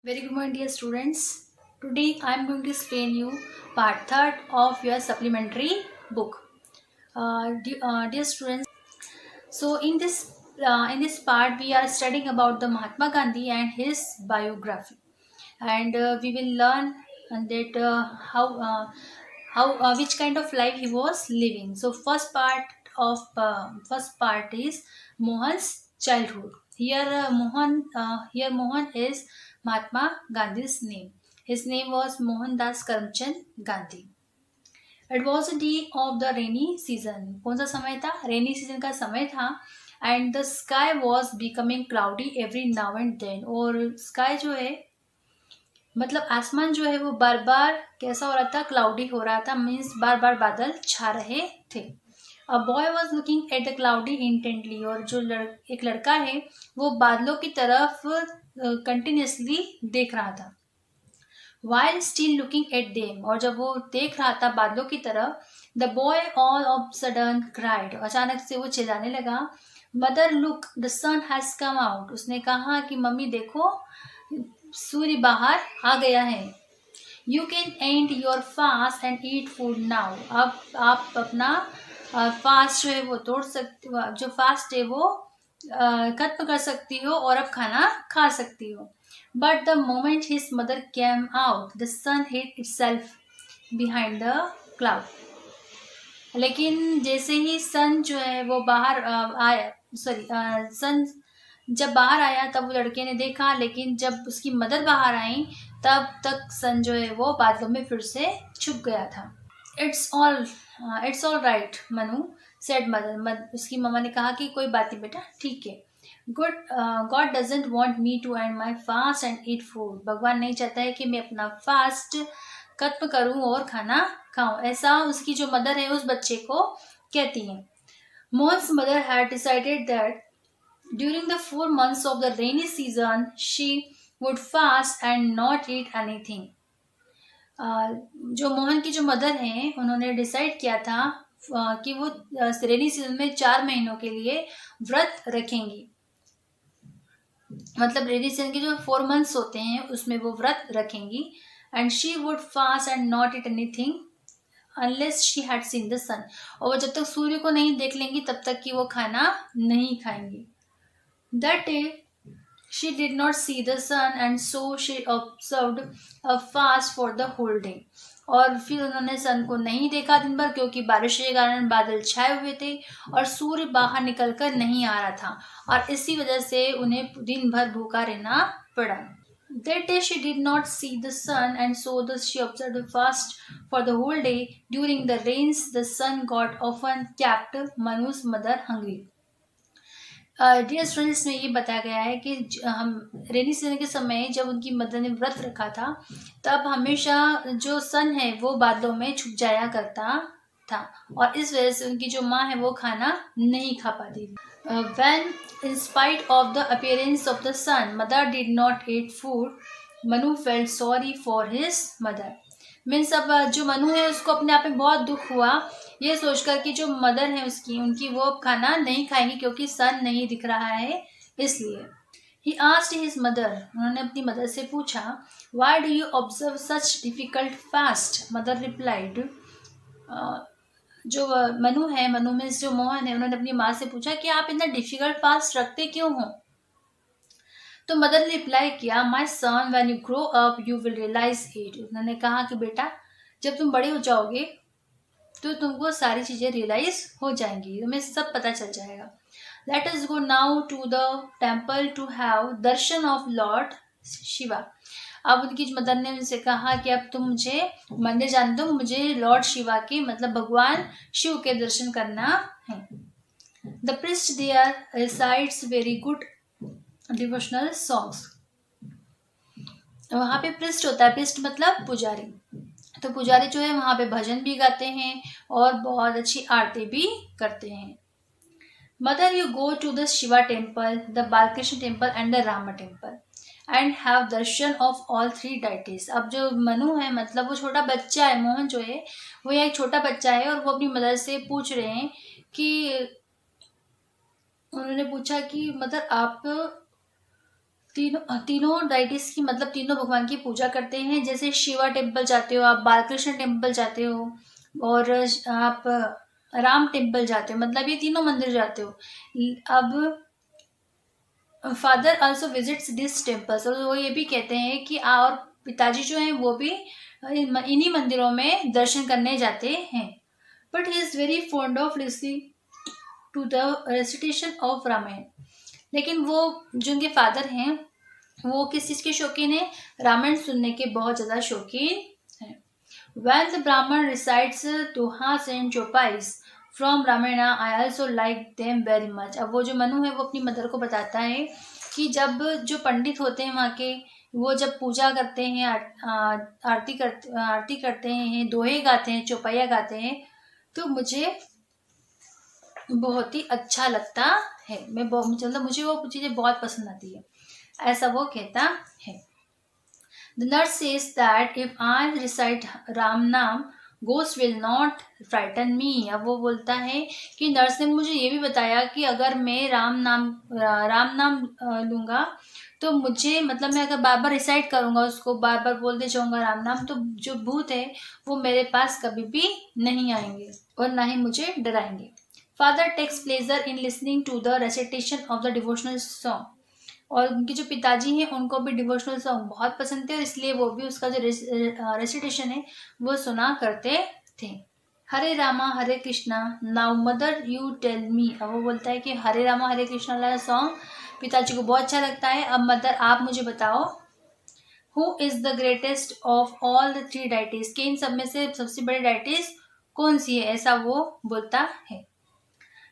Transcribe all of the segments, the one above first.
Very good morning, dear students. Today I am going to explain you part third of your supplementary book. Dear students, so in this part we are studying about the Mahatma Gandhi and his biography, and we will learn that how which kind of life he was living. So first part is Mohan's childhood. Here Mohan is Mahatma Gandhi's name. His name was Mohandas Karamchand Gandhi. It was a day of the rainy season. कौन सा समय था? Rainy season का समय था. And the sky was becoming cloudy every now and then. और sky जो है मतलब आसमान जो है वो बार बार कैसा हो रहा था? क्लाउडी हो रहा था. मीन्स बार बार बादल छा रहे थे. A boy was looking at the cloudy intently. और जो एक लड़का है वो बादलों की तरफ कंटिन्यूसली देख रहा था. While still looking at them. और जब वो देख रहा था बादलों की तरफ, the boy all of sudden cried. अचानक से वो चिल्लाने लगा, mother look the sun has come out. उसने कहा कि मम्मी देखो सूर्य बाहर आ गया है. You can and your fast and eat food now. अब आप अपना फास्ट जो है वो तोड़ सकती हो, जो फास्ट है वो खत्म कर सकती हो और अब खाना खा सकती हो. But the moment his mother came out the sun hid itself behind the cloud. लेकिन जैसे ही सन जो है वो बाहर आया, सन जब बाहर आया तब वो लड़के ने देखा, लेकिन जब उसकी मदर बाहर आई तब तक सन जो है वो बादलों में फिर से छुप गया था. It's all right Manu said mother. उसकी मम्मा ने कहा कि कोई बात नहीं बेटा, ठीक है. God doesn't want me to end my fast and eat food. भगवान नहीं चाहता है कि मैं अपना फास्ट खत्म करूं और खाना खाऊं. ऐसा उसकी जो मदर है उस बच्चे को कहती है. Mohan's mother had decided that during the 4 months of the rainy season she would fast and not eat anything. जो मोहन की जो मदर हैं उन्होंने डिसाइड किया था कि वो रेनी सीजन में 4 महीनों के लिए व्रत रखेंगी. मतलब रेनी सीजन के जो 4 months होते हैं उसमें वो व्रत रखेंगी. And she would fast and not eat anything unless she had seen the sun. और वो जब तक सूर्य को नहीं देख लेंगी तब तक कि वो खाना नहीं खाएंगी. That day she did not see the sun and so she observed a fast for the whole day. और फिर उन्होंने सन को नहीं देखा दिन भर, क्योंकि बारिश के कारण बादल छाए हुए थे और सूर्य बाहर निकलकर नहीं आ रहा था, और इसी वजह से उन्हें दिन भर भूखा रहना पड़ा. That day she did not see the sun and so she observed the fast for the whole day. During the rains the sun god often kept Manu's mother hungry. Dear students में ये बताया गया है कि हम rainy season के समय जब उनकी मदर ने व्रत रखा था तब हमेशा जो सन है वो बादलों में छुप जाया करता था, और इस वजह से उनकी जो माँ है वो खाना नहीं खा पाती थी. When in spite of the appearance of the sun mother did not eat food, Manu felt sorry for his mother. Means अब जो मनु है उसको अपने आप में बहुत दुख हुआ ये सोचकर कि जो मदर है उनकी वो खाना नहीं खाएंगी क्योंकि सन नहीं दिख रहा है, इसलिए. He asked his mother. उन्होंने अपनी मदर से पूछा, why do you observe such difficult fast. Mother replied. जो मनु मीन्स जो मोहन है, उन्होंने अपनी माँ से पूछा कि आप इतना डिफिकल्ट फास्ट रखते क्यों हो. तो मदर ने रिप्लाई किया, my son when you grow up you will realise it. उन्होंने कहा कि बेटा जब तुम बड़े हो जाओगे तो तुमको सारी चीजें रियलाइज हो जाएंगी, तुम्हें सब पता चल जाएगा. Let us go now to the temple to have darshan of lord Shiva. अब उनकी मदर ने उनसे कहा कि अब तुम मुझे मंदिर जाने दो, मुझे लॉर्ड शिवा के मतलब भगवान शिव के दर्शन करना है. The priest there recites very good devotional songs. वहाँ पे प्रिस्ट होता है, प्रिस्ट मतलब पुजारी. तो पुजारी जो है वहाँ पे भजन भी गाते हैं और बहुत अच्छी आरती भी करते हैं. Mother you go to the Shiva temple, the Balakrishna temple and the Rama temple and have darshan of all 3 deities. अब जो मनु है मतलब वो छोटा बच्चा है, मोहन जो है वो एक छोटा बच्चा है, और वो अपनी मदर से पूछ रहे हैं कि उन्होंने पूछा कि मदर आप तीनों तीनों डाइटिस की मतलब तीनों भगवान की पूजा करते हैं। जैसे शिवा टेम्पल जाते हो आप, बालकृष्ण टेम्पल जाते हो, और आप राम टेम्पल जाते हो, मतलब ये तीनों मंदिर जाते हो। अब father also visits this temples, और वो ये भी कहते हैं कि और पिताजी जो हैं वो भी इन्हीं मंदिरों में दर्शन करने जाते हैं। But he is very fond of listening to the recitation of Ramayan. लेकिन वो जो उनके फादर हैं वो किस चीज के शौकीन है? रामायण सुनने के बहुत ज्यादा शौकीन है। When the Brahman recites दोहास and चौपाइस from Ramayana, I also like them very much। अब वो जो मनु है वो अपनी मदर को बताता है कि जब जो पंडित होते हैं वहाँ के, वो जब पूजा करते हैं, आरती करते हैं, दोहे गाते हैं, चौपाइया गाते हैं, तो मुझे बहुत ही अच्छा लगता है। मतलब मुझे वो चीजें बहुत पसंद आती है, ऐसा वो कहता है। The nurse says that if I recite Ram Naam, ghost will not frighten me। अब वो बोलता है कि नर्स ने मुझे ये भी बताया कि अगर मैं राम नाम लूंगा तो मुझे, मतलब मैं अगर बार बार रिसाइट करूंगा उसको, बार बार बोलते जाऊंगा राम नाम, तो जो भूत है वो मेरे पास कभी भी नहीं आएंगे और ना ही मुझे डराएंगे। Father takes pleasure in listening to the recitation of the devotional song. और उनके जो पिताजी हैं उनको भी डिवोशनल सॉन्ग बहुत पसंद थे, और इसलिए वो भी उसका जो रेसिटेशन है वो सुना करते थे। Hare Rama Hare Krishna now mother you tell me. अब वो बोलता है कि हरे रामा हरे कृष्णा वाला सॉन्ग पिताजी को बहुत अच्छा लगता है, अब मदर आप मुझे बताओ, who is the greatest of all the three deities, के इन सब में से सबसे बड़ी डाइटीज कौन सी है, ऐसा वो बोलता है।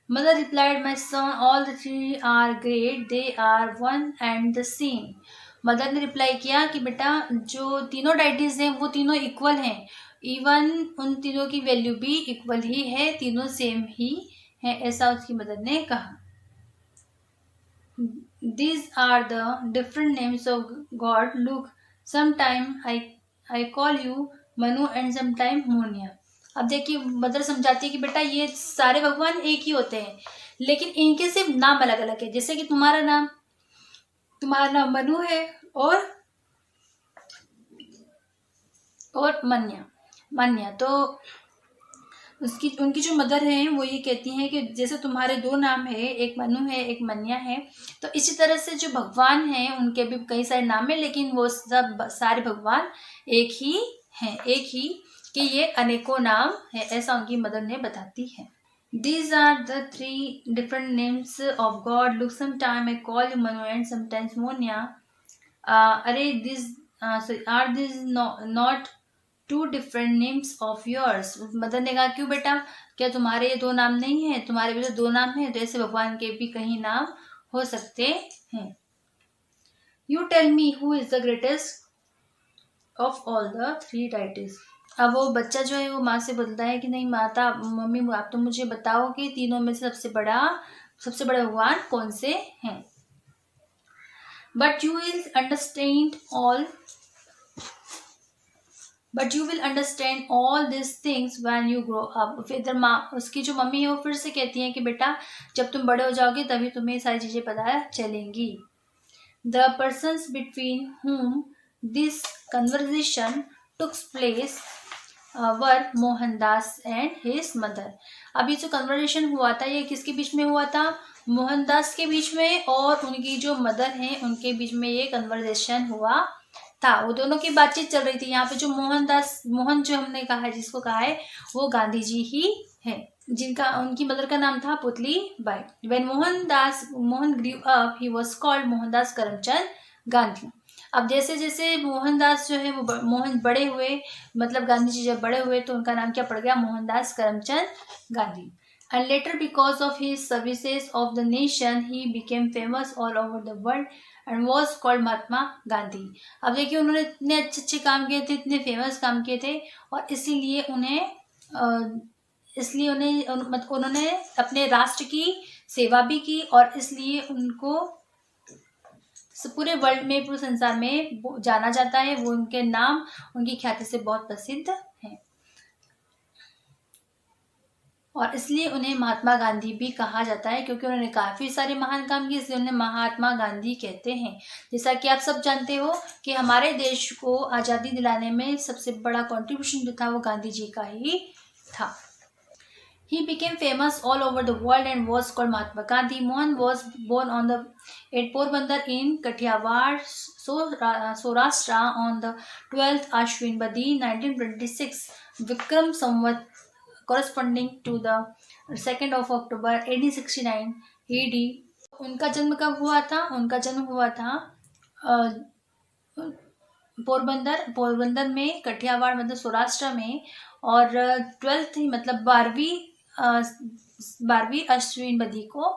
Mother replied, My son, all the three are great. They are one and the same। Mother ने रिप्लाई किया कि बेटा जो तीनों डाइटीज हैं वो तीनों इक्वल हैं, इवन उन तीनों की वैल्यू भी इक्वल ही है, तीनों सेम ही है, ऐसा उसकी मदर ने कहा। These are the different names of God। Look, sometime I call you Manu and sometime Monia। अब देखिए मदर समझाती है कि बेटा ये सारे भगवान एक ही होते हैं, लेकिन इनके सिर्फ नाम अलग अलग है। जैसे कि तुम्हारा नाम मनु है और मन्या। तो उनकी जो मदर है वो ये कहती हैं कि जैसे तुम्हारे दो नाम है, एक मनु है एक मन्या है, तो इसी तरह से जो भगवान हैं उनके भी कई सारे नाम है, लेकिन वो सब सारे भगवान एक ही हैं, एक ही कि ये अनेकों नाम है, ऐसा उनकी मदर ने बताती है। These are the three different names of God। Look, sometime I call you Manu and sometimes Monia। अरे are these not two different names of yours। Mother ने कहा क्यों बेटा, क्या तुम्हारे ये दो नाम नहीं है, तुम्हारे भी तो दो नाम है, तो ऐसे भगवान के भी कहीं नाम हो सकते हैं। You tell me who is the greatest of all the three deities। अब वो बच्चा जो है वो माँ से बोलता है कि नहीं माता, मम्मी आप तो मुझे बताओ कि तीनों में से सबसे बड़ा भगवान कौन से हैं। But you will understand all this things when you grow up. फिर इधर माँ उसकी जो मम्मी है वो फिर से कहती है कि बेटा जब तुम बड़े हो जाओगे तभी तुम्हें सारी चीजें पता चलेंगी। The persons between whom this conversation took place were Mohandas and his mother. अभी जो कन्वर्सेशन हुआ था ये किसके बीच में हुआ था? मोहनदास के बीच में और उनकी जो मदर हैं उनके बीच में ये कन्वर्सेशन हुआ था। वो दोनों की बातचीत चल रही थी। यहाँ पे जो मोहन जो हमने कहा है, जिसको कहा है, वो गांधी जी ही है, जिनका उनकी मदर का नाम था Putli Bai. When Mohan grew up he was called Mohandas Karamchand Gandhi. अब जैसे जैसे मोहनदास जो है वो मोहन बड़े हुए, मतलब गांधी जी जब बड़े हुए तो उनका नाम क्या पड़ गया? Mohandas Karamchand Gandhi. And later because of his services of the nation he became famous all over the world and was called Mahatma Gandhi. अब देखिए उन्होंने इतने अच्छे काम किए थे, इतने फेमस काम किए थे, और इसीलिए उन्होंने अपने राष्ट्र की सेवा भी की, और इसलिए उनको पूरे वर्ल्ड में, पूरे संसार में जाना जाता है। वो उनके नाम, उनकी ख्याति से बहुत प्रसिद्ध है। और इसलिए उन्हें महात्मा गांधी भी कहा जाता है, क्योंकि उन्होंने काफ़ी सारे महान काम किए, इसलिए उन्हें महात्मा गांधी कहते हैं। जैसा कि आप सब जानते हो कि हमारे देश को आज़ादी दिलाने में सबसे बड़ा कंट्रीब्यूशन जो था वो गांधी जी का ही था। He became famous all over the world and was called Mahatma Gandhi. Mohan was born at Porbandar in Kathiawar, Saurashtra on the 12th Ashwin Badi 1926 Vikram Samvat, corresponding to the 2nd of October 1869 AD. उनका जन्म कब हुआ था? उनका जन्म हुआ था पोरबंदर में, कठियावाड़ मतलब सौराष्ट्र में, और 12th मतलब 12वीं अश्विन बदी को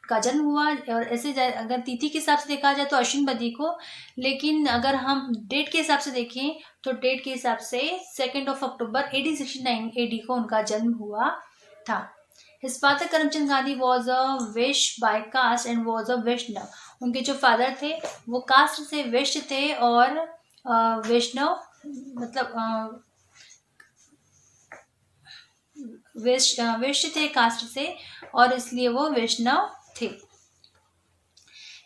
का जन्म हुआ। और ऐसे अगर तिथि के हिसाब से देखा जाए तो अश्विन बदी को, लेकिन अगर हम डेट के हिसाब से देखें तो डेट के हिसाब से 2nd of October 1869 AD को उनका जन्म हुआ था। His father Karamchand Gandhi was a Vysya by caste and was a वैष्णव। उनके जो फादर थे वो कास्ट से वैश्य थे और वैष्णव मतलब वैश्य थे कास्ट से, और इसलिए वो वैष्णव थे।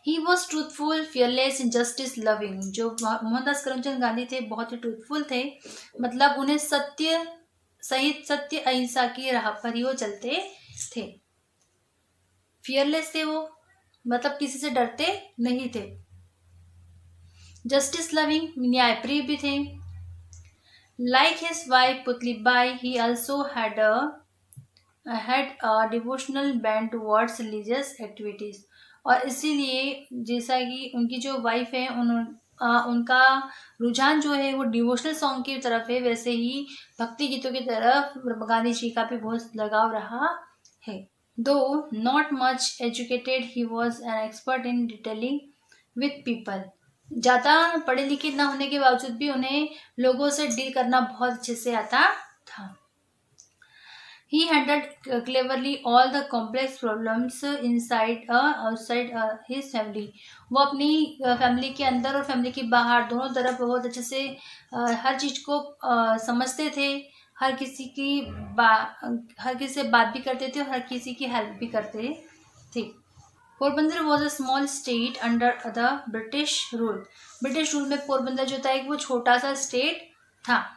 He was truthful, fearless, justice loving। जो मोहनदास करमचंद गांधी थे बहुत ही ट्रूथफुल थे, मतलब उन्हें सत्य सहित सत्य अहिंसा की राह पर ही वो चलते थे। फियरलेस थे वो, मतलब किसी से डरते नहीं थे। जस्टिस लविंग, न्यायप्रिय भी थे। Like his wife Putlibai, he also had a devotional band towards religious activities. और इसीलिए जैसा कि उनकी जो वाइफ है उनका रुझान जो है वो डिवोशनल सॉन्ग की तरफ है, वैसे ही भक्ति गीतों की तरफ गांधी जी का भी बहुत लगाव रहा है। दो not much educated, he was an expert in detailing with people. ज़्यादा पढ़े लिखे न होने के बावजूद भी उन्हें लोगों से डील करना बहुत अच्छे से आता था। He handled cleverly all the complex problems inside outside his family। वो अपनी फैमिली के अंदर और फैमिली के बाहर दोनों तरफ बहुत अच्छे से हर चीज़ को समझते थे, हर किसी से बात भी करते थे और हर किसी की हेल्प भी करते थे। Porbandar was a small state under the British rule. British rule में पोरबंदर जो था एक वो छोटा सा स्टेट था।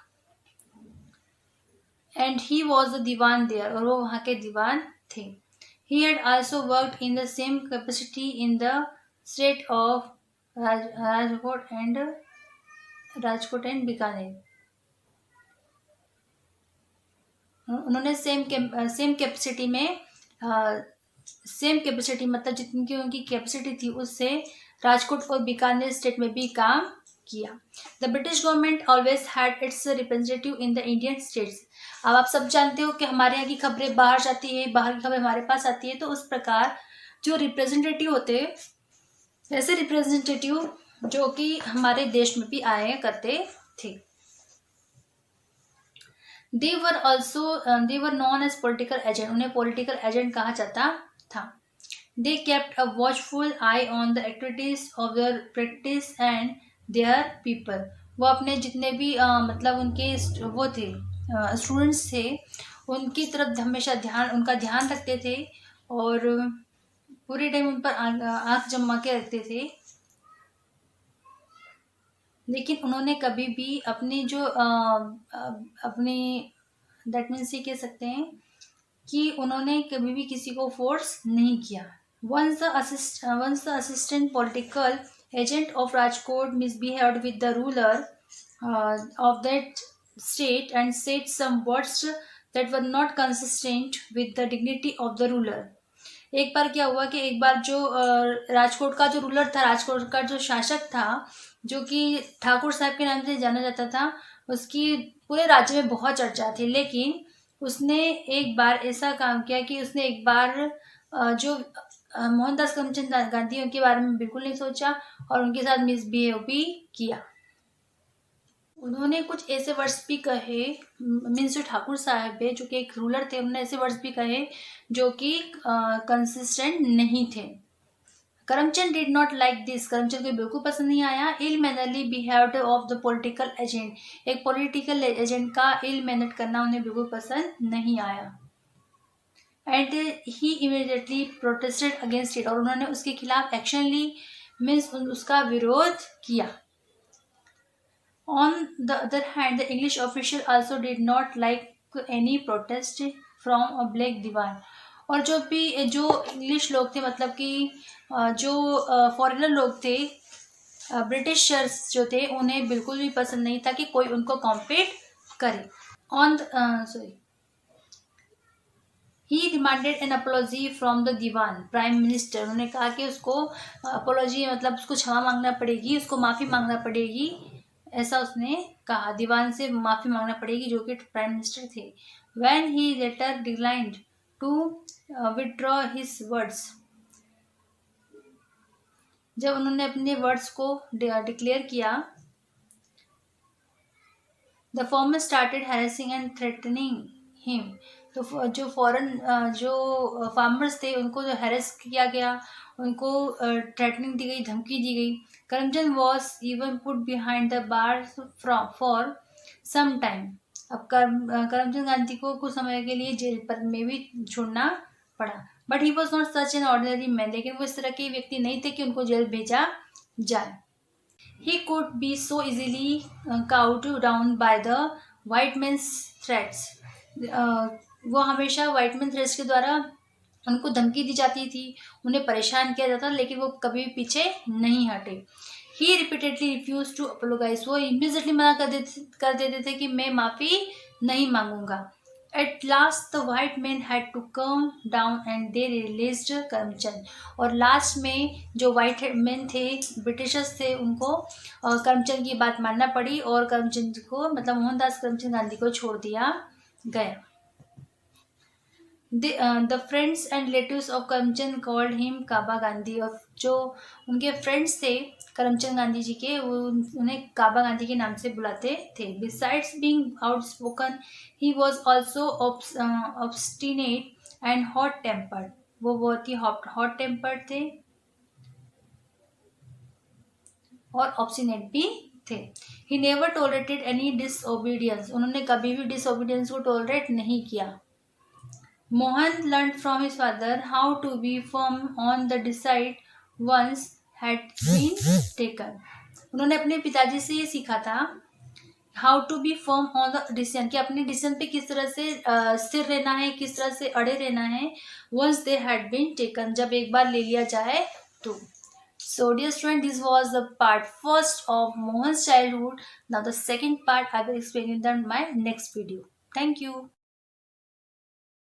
And he was the Dewan there, और वो वहाँ के दीवान थे। He had also worked in the same capacity in the state of Rajkot and Bikaner. उन्होंने सेम कैपेसिटी में सेम कैपेसिटी मतलब जितनी की उनकी कैपेसिटी थी उससे राजकोट और बीकानेर स्टेट में भी काम किया। The British government always had it's representative in the Indian states. अब आप सब जानते हो कि हमारे यहाँ की खबरें बाहर जाती है, बाहर की खबरें हमारे पास आती है, तो उस प्रकार जो रिप्रेजेंटेटिव होते हैं वैसे रिप्रेजेंटेटिव जो कि हमारे देश में भी आया करते थे। They were known as political agent. उन्हें पॉलिटिकल एजेंट कहा जाता था। They kept a watchful eye on the activities of their practice and their people. वो अपने जितने भी मतलब उनके वो थे स्टूडेंट्स थे उनकी तरफ हमेशा उनका ध्यान रखते थे और पूरे टाइम उन पर आँख जमा के रखते थे। लेकिन उन्होंने कभी भी अपनी जो अपनी दैट मीन्स ये कह सकते हैं कि उन्होंने कभी भी किसी को फोर्स नहीं किया। Once the assistant political agent of Rajkot misbehaved with the ruler of that state and said some words that were not consistent with the dignity of the ruler। एक बार क्या हुआ कि एक बार जो राजकोट का जो रूलर था, राजकोट का जो शासक था जो कि ठाकुर साहब के नाम से जाना जाता था, उसकी पूरे राज्य में बहुत चर्चा थी। लेकिन उसने एक बार ऐसा काम किया कि उसने एक बार जो मोहनदास करमचंद गांधी उनके बारे में बिल्कुल नहीं सोचा और उनके साथ मिसबिहेव भी किया। उन्होंने कुछ ऐसे वर्ड्स भी कहे, मीन्स जो ठाकुर साहब है जो कि एक रूलर थे, उन्होंने ऐसे वर्ड्स भी कहे जो कि कंसिस्टेंट नहीं थे। Karamchand did not like this. Karamchand को बिल्कुल पसंद नहीं आया। Ill mannerly behaved of the political agent. एक पॉलिटिकल एजेंट का इल मैनर करना उन्हें बिल्कुल पसंद नहीं आया। And he immediately protested against it, और उन्होंने उसके खिलाफ एक्शन ली, मीन्स उसका विरोध किया. On the other hand, the English official also did not like any protest from a black divan. और जो इंग्लिश लोग थे, मतलब कि जो फॉरेनर लोग थे, ब्रिटिशर्स जो थे, उन्हें बिल्कुल भी पसंद नहीं था कि कोई उनको कॉम्पीट करे. On sorry he demanded an apology from the Dewan prime minister. उन्होंने कहा कि उसको अपॉलॉजी मतलब उसको क्षमा मांगना पड़ेगी, उसको माफ़ी मांगना पड़ेगी, ऐसा उसने कहा. दीवान से माफ़ी मांगना पड़ेगी, जो कि प्राइम मिनिस्टर थे. When he later declined to withdraw his words, जब उन्होंने अपने वर्ड्स को डिक्लेयर किया, the former started harassing and threatening him. तो जो फार्मर्स थे उनको जो हैरेस किया गया, उनको थ्रेटनिंग दी गई, धमकी दी गई. Karamchand was even put behind the bar for some time. अब करमचंद गांधी को कुछ समय के लिए जेल पर में भी छोड़ना पड़ा. But he was not such an ordinary man. लेकिन वो इस तरह के व्यक्ति नहीं थे कि उनको जेल भेजा जाए. He could be so easily cowed down by the white man's threats. वो हमेशा white man threats के द्वारा उनको धमकी दी जाती थी, उन्हें परेशान किया जाता, लेकिन वो कभी भी पीछे नहीं हटे. He repeatedly refused to apologize. वो immediately मना कर देते थे कि मैं माफ़ी नहीं मांगूंगा. At last the white men had to come down and they released Karamchand. और लास्ट में जो white men थे, ब्रिटिशर्स थे, उनको करमचंद की बात मानना पड़ी और करमचंद को, मतलब मोहनदास करमचंद गांधी को छोड़ दिया गया. The friends and relatives of Karamchand called him काबा गांधी. और जो उनके फ्रेंड्स थे करमचंद गांधी जी के, वो उन्हें काबा गांधी के नाम से बुलाते थे. Besides being outspoken, he was also obstinate and hot tempered. वो बहुत ही hot tempered थे और obstinate भी थे. He never tolerated any disobedience. उन्होंने कभी भी disobedience को tolerate नहीं किया. Mohan learned from his father how to be firm on the decide once had been taken. उन्होंने अपने पिताजी से ये सीखा था, how to be firm on the decision, कि अपने डिसीजन पे किस तरह से स्थिर रहना है, किस तरह से अड़े रहना है. Once they had been taken, जब एक बार ले लिया जाए तो. So dear student, this was the part first of Mohan's childhood. Now the second part I will explain in my next video. Thank you.